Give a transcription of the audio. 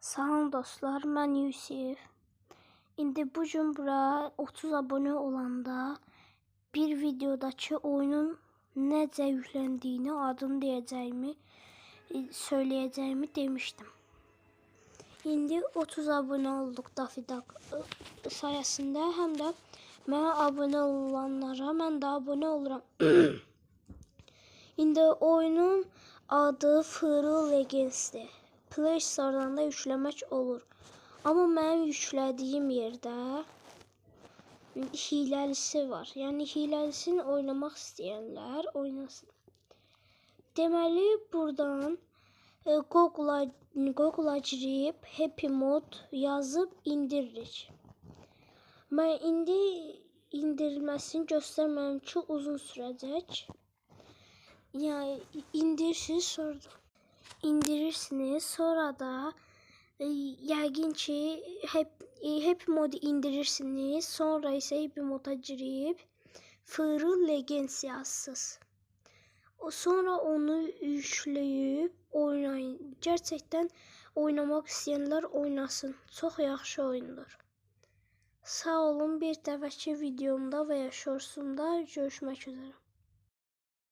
Salam dostlar, mən Yusif. İndi bu gün bura 30 abunə olanda bir videodakı oyunun necə yükləndiyini, adını deyəcəyimi, söyləyəcəyimi demişdim. İndi 30 abunə olduq Dafidak sayəsində, həm də mənə abunə olanlara mən də abunə oluram. İndi oyunun adı Fırı Legends'dir. Play Store'dan da yükləmək olur. Amma mənim yüklədiyim yerdə hiləlisi var. Yəni hiləlisini oynamaq istəyənlər oynasın. Deməli buradan Google'a girib Happy Mod yazıb indiririk. Mən indi indirilməsini göstərməyim ki uzun sürəcək. Yəni indirirsiniz, sonra da yəqin ki Happy Mod'u indirirsiniz, sonra isə Happy Mod'a girib Fırı Legends yazsınız. Sonra onu yükləyib oynayın. Gerçəkdən oynamaq istəyənlər oynasın. Çox yaxşı oyundur. Sağ olun, bir dəfəki videomda və ya shortsumda görüşmək üzrə.